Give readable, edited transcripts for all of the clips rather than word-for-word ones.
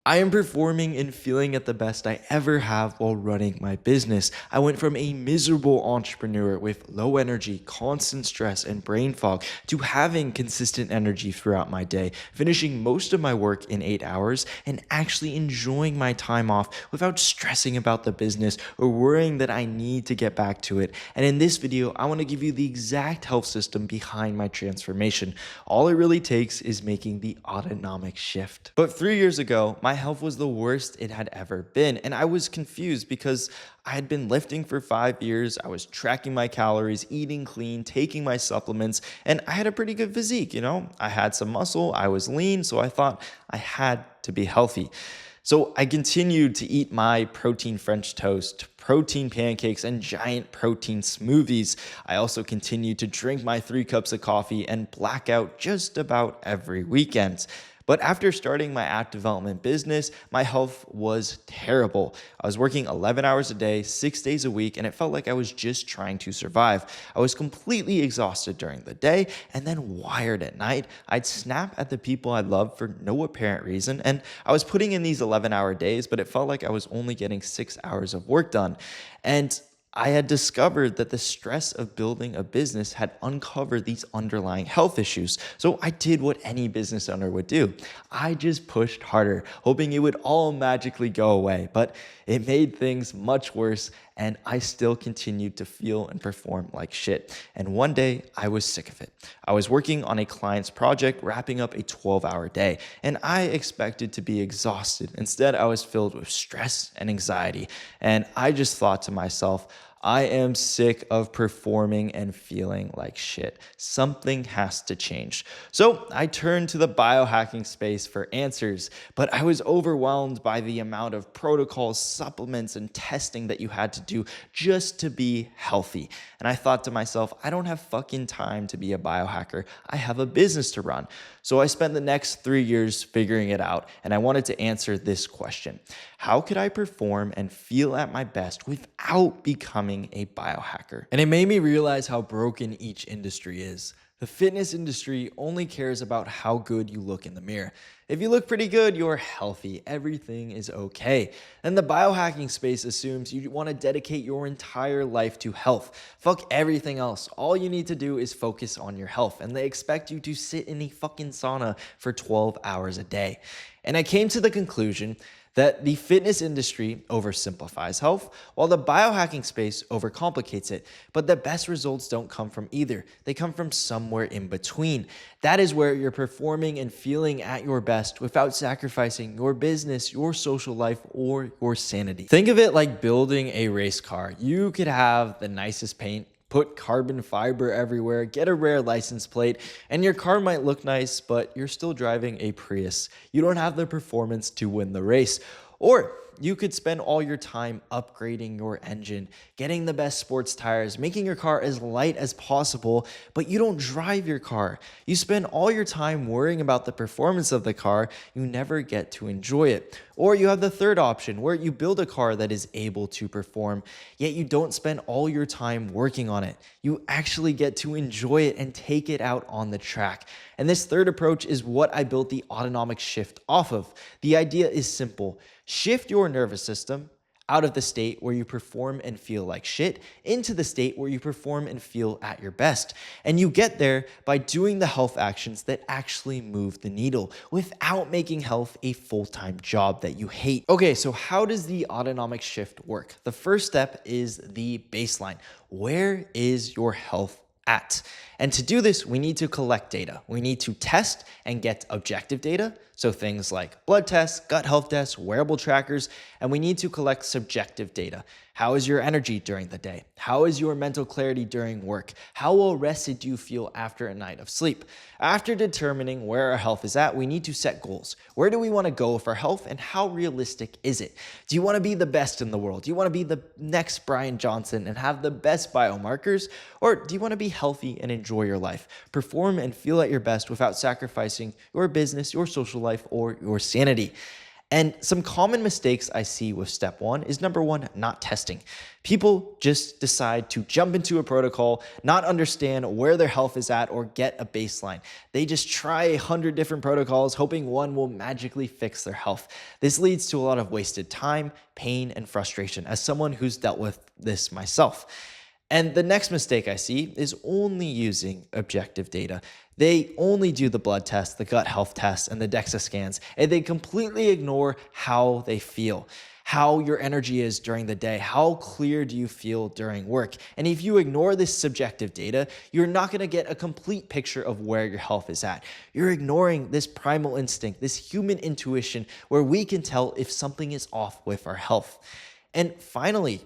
I am performing and feeling at the best I ever have while running my business. I went from a miserable entrepreneur with low energy, constant stress, and brain fog to having consistent energy throughout my day, finishing most of my work in 8 hours, and actually enjoying my time off without stressing about the business or worrying that I need to get back to it. And in this video, I want to give you the exact health system behind my transformation. All it really takes is making the autonomic shift. But 3 years ago, my health was the worst it had ever been, and I was confused because I had been lifting for 5 years. I was tracking my calories, eating clean, taking my supplements, and I had a pretty good physique. I had some muscle, I was lean, so I thought I had to be healthy. So I continued to eat my protein French toast, protein pancakes, and giant protein smoothies. I also continued to drink my 3 cups of coffee and black out just about every weekend. But after starting my app development business, my health was terrible. I was working 11 hours a day, 6 days a week, and it felt like I was just trying to survive. I was completely exhausted during the day and then wired at night. I'd snap at the people I loved for no apparent reason, and I was putting in these 11-hour days, but it felt like I was only getting 6 hours of work done. And I had discovered that the stress of building a business had uncovered these underlying health issues. So I did what any business owner would do. I just pushed harder, hoping it would all magically go away. But it made things much worse, and I still continued to feel and perform like shit. And one day, I was sick of it. I was working on a client's project, wrapping up a 12-hour day, and I expected to be exhausted. Instead, I was filled with stress and anxiety. And I just thought to myself, I am sick of performing and feeling like shit. Something has to change. So I turned to the biohacking space for answers, but I was overwhelmed by the amount of protocols, supplements, and testing that you had to do just to be healthy. And I thought to myself, I don't have fucking time to be a biohacker. I have a business to run. So I spent the next 3 years figuring it out, and I wanted to answer this question. How could I perform and feel at my best without becoming a biohacker? And it made me realize how broken each industry is. The fitness industry only cares about how good you look in the mirror. If you look pretty good, you're healthy. Everything is okay. And the biohacking space assumes you want to dedicate your entire life to health. Fuck everything else. All you need to do is focus on your health. And they expect you to sit in a fucking sauna for 12 hours a day. And I came to the conclusion that the fitness industry oversimplifies health, while the biohacking space overcomplicates it. But the best results don't come from either. They come from somewhere in between. That is where you're performing and feeling at your best without sacrificing your business, your social life, or your sanity. Think of it like building a race car. You could have the nicest paint, put carbon fiber everywhere, get a rare license plate, and your car might look nice, but you're still driving a Prius. You don't have the performance to win the race. Or you could spend all your time upgrading your engine, getting the best sports tires, making your car as light as possible, but you don't drive your car. You spend all your time worrying about the performance of the car, you never get to enjoy it. Or you have the third option where you build a car that is able to perform, yet you don't spend all your time working on it. You actually get to enjoy it and take it out on the track. And this third approach is what I built the Autonomic Shift off of. The idea is simple. Shift your nervous system out of the state where you perform and feel like shit into the state where you perform and feel at your best. And you get there by doing the health actions that actually move the needle without making health a full-time job that you hate. Okay, so how does the autonomic shift work? The first step is the baseline. Where is your health at? And to do this, we need to collect data. We need to test and get objective data. So things like blood tests, gut health tests, wearable trackers, and we need to collect subjective data. How is your energy during the day? How is your mental clarity during work? How well rested do you feel after a night of sleep? After determining where our health is at, we need to set goals. Where do we want to go with our health, and how realistic is it? Do you want to be the best in the world? Do you want to be the next Brian Johnson and have the best biomarkers? Or do you want to be healthy and enjoy your life? Perform and feel at your best without sacrificing your business, your social life, or your sanity. And some common mistakes I see with step one is number one, not testing. People just decide to jump into a protocol, not understand where their health is at or get a baseline. They just try 100 different protocols, hoping one will magically fix their health. This leads to a lot of wasted time, pain, and frustration as someone who's dealt with this myself. And the next mistake I see is only using objective data. They only do the blood test, the gut health test, and the DEXA scans, and they completely ignore how they feel, how your energy is during the day, how clear do you feel during work. And if you ignore this subjective data, you're not going to get a complete picture of where your health is at. You're ignoring this primal instinct, this human intuition, where we can tell if something is off with our health. And finally,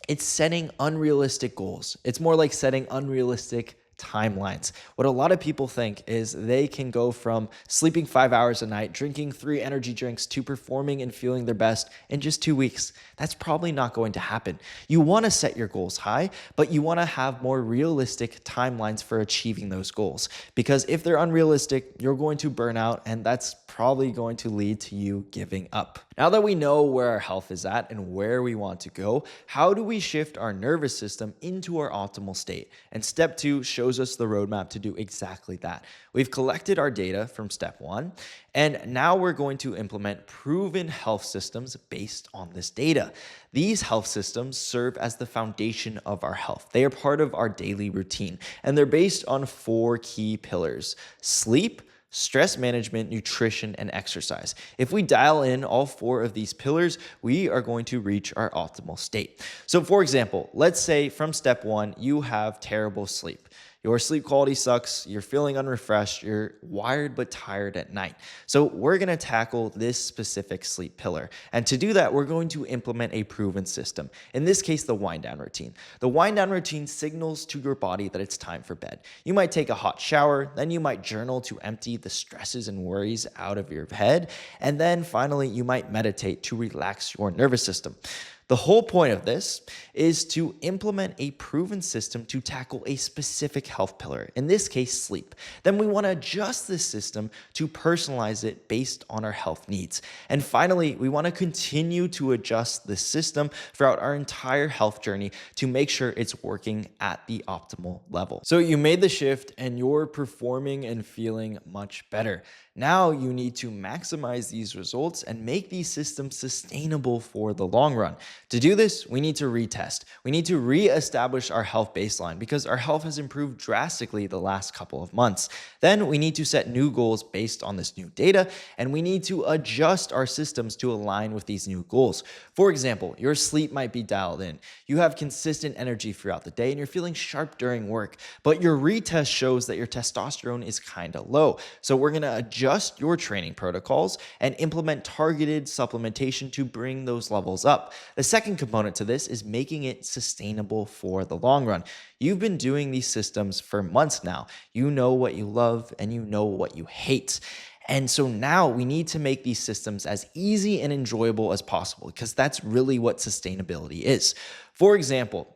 it's setting unrealistic goals. It's more like setting unrealistic timelines. What a lot of people think is they can go from sleeping 5 hours a night, drinking 3 energy drinks, to performing and feeling their best in just 2 weeks. That's probably not going to happen. You want to set your goals high, but you want to have more realistic timelines for achieving those goals. Because if they're unrealistic, you're going to burn out, and that's probably going to lead to you giving up. Now that we know where our health is at and where we want to go, how do we shift our nervous system into our optimal state? And step 2 shows us the roadmap to do exactly that. We've collected our data from step 1, and now we're going to implement proven health systems based on this data. These health systems serve as the foundation of our health. They are part of our daily routine, and they're based on 4 key pillars: sleep, stress management, nutrition, and exercise. If we dial in all 4 of these pillars, we are going to reach our optimal state. So for example, let's say from step 1, you have terrible sleep. Your sleep quality sucks, you're feeling unrefreshed, you're wired but tired at night. So we're going to tackle this specific sleep pillar. And to do that, we're going to implement a proven system. In this case, the wind down routine. The wind down routine signals to your body that it's time for bed. You might take a hot shower, then you might journal to empty the stresses and worries out of your head, and then finally you might meditate to relax your nervous system. The whole point of this is to implement a proven system to tackle a specific health pillar, in this case, sleep. Then we want to adjust this system to personalize it based on our health needs. And finally, we want to continue to adjust the system throughout our entire health journey to make sure it's working at the optimal level. So you made the shift and you're performing and feeling much better. Now you need to maximize these results and make these systems sustainable for the long run. To do this, we need to retest. We need to re-establish our health baseline because our health has improved drastically the last couple of months. Then we need to set new goals based on this new data, and we need to adjust our systems to align with these new goals. For example, your sleep might be dialed in. You have consistent energy throughout the day and you're feeling sharp during work, but your retest shows that your testosterone is kind of low. So we're going to adjust your training protocols and implement targeted supplementation to bring those levels up. The second component to this is making it sustainable for the long run. You've been doing these systems for months now. You know what you love and you know what you hate. And so now we need to make these systems as easy and enjoyable as possible because that's really what sustainability is. For example,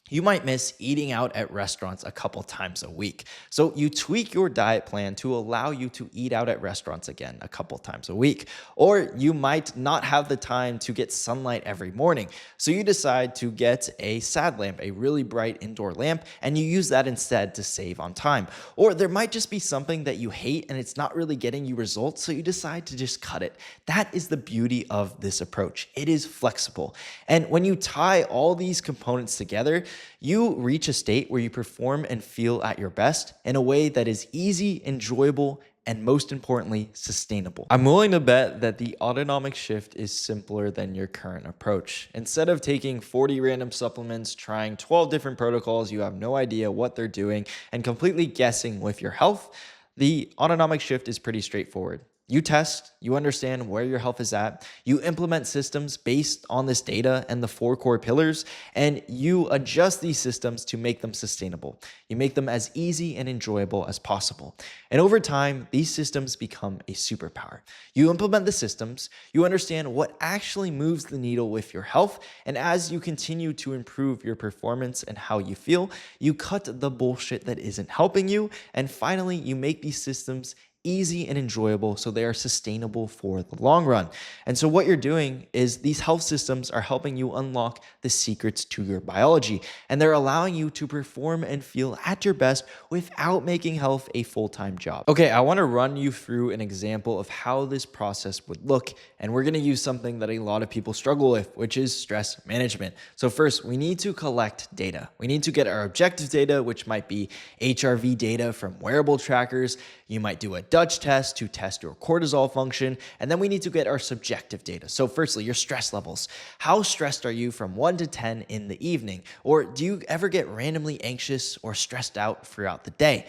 you might miss eating out at restaurants a couple times a week. So you tweak your diet plan to allow you to eat out at restaurants again a couple times a week. Or you might not have the time to get sunlight every morning. So you decide to get a SAD lamp, a really bright indoor lamp, and you use that instead to save on time. Or there might just be something that you hate and it's not really getting you results, so you decide to just cut it. That is the beauty of this approach. It is flexible. And when you tie all these components together, you reach a state where you perform and feel at your best in a way that is easy, enjoyable, and most importantly, sustainable. I'm willing to bet that the autonomic shift is simpler than your current approach. Instead of taking 40 random supplements, trying 12 different protocols, you have no idea what they're doing, and completely guessing with your health, the autonomic shift is pretty straightforward. You test, you understand where your health is at, you implement systems based on this data and the 4 core pillars, and you adjust these systems to make them sustainable. You make them as easy and enjoyable as possible. And over time, these systems become a superpower. You implement the systems, you understand what actually moves the needle with your health, and as you continue to improve your performance and how you feel, you cut the bullshit that isn't helping you, and finally, you make these systems easy and enjoyable so they are sustainable for the long run. And so what you're doing is these health systems are helping you unlock the secrets to your biology, and they're allowing you to perform and feel at your best without making health a full-time job. Okay, I want to run you through an example of how this process would look, and we're going to use something that a lot of people struggle with, which is stress management. So first, we need to collect data. We need to get our objective data, which might be HRV data from wearable trackers. You might do a Dutch test to test your cortisol function, and then we need to get our subjective data. So firstly, your stress levels. How stressed are you from 1 to 10 in the evening? Or do you ever get randomly anxious or stressed out throughout the day?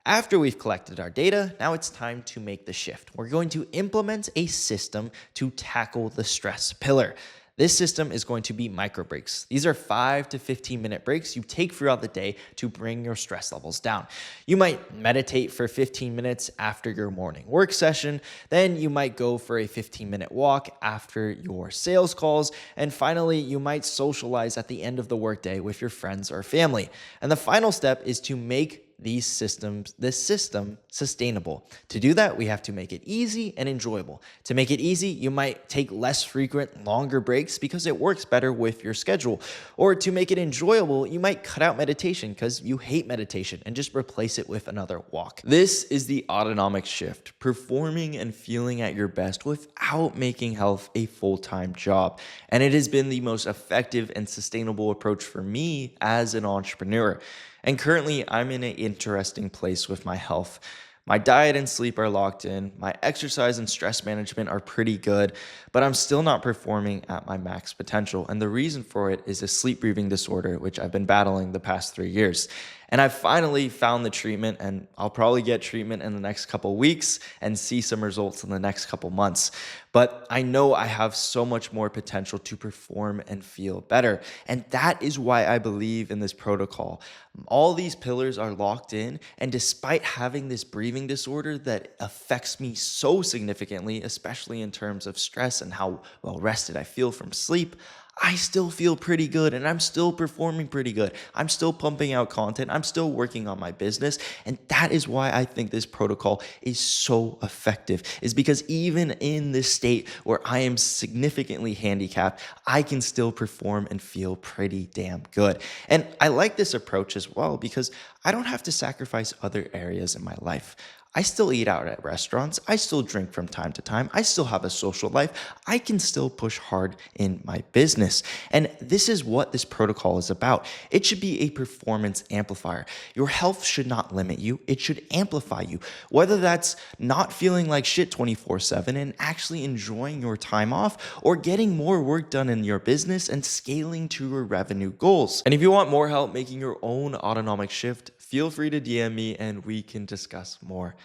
After we've collected our data, now it's time to make the shift. We're going to implement a system to tackle the stress pillar. This system is going to be micro breaks. These are 5 to 15-minute breaks you take throughout the day to bring your stress levels down. You might meditate for 15 minutes after your morning work session. Then you might go for a 15-minute walk after your sales calls. And finally, you might socialize at the end of the workday with your friends or family. And the final step is to make this system sustainable. To do that, we have to make it easy and enjoyable. To make it easy, you might take less frequent, longer breaks because it works better with your schedule. Or to make it enjoyable, you might cut out meditation because you hate meditation and just replace it with another walk. This is the autonomic shift, performing and feeling at your best without making health a full-time job. And it has been the most effective and sustainable approach for me as an entrepreneur. And currently, I'm in an interesting place with my health. My diet and sleep are locked in. My exercise and stress management are pretty good, but I'm still not performing at my max potential. And the reason for it is a sleep breathing disorder, which I've been battling the past 3 years. And I finally found the treatment, and I'll probably get treatment in the next couple weeks and see some results in the next couple months. But I know I have so much more potential to perform and feel better. And that is why I believe in this protocol. All these pillars are locked in, and despite having this breathing disorder that affects me so significantly, especially in terms of stress and how well rested I feel from sleep, I still feel pretty good and I'm still performing pretty good. I'm still pumping out content. I'm still working on my business. And that is why I think this protocol is so effective, is because even in this state where I am significantly handicapped, I can still perform and feel pretty damn good. And I like this approach as well because I don't have to sacrifice other areas in my life. I still eat out at restaurants. I still drink from time to time. I still have a social life. I can still push hard in my business. And this is what this protocol is about. It should be a performance amplifier. Your health should not limit you. It should amplify you. Whether that's not feeling like shit 24/7 and actually enjoying your time off, or getting more work done in your business and scaling to your revenue goals. And if you want more help making your own autonomic shift, feel free to DM me and we can discuss more.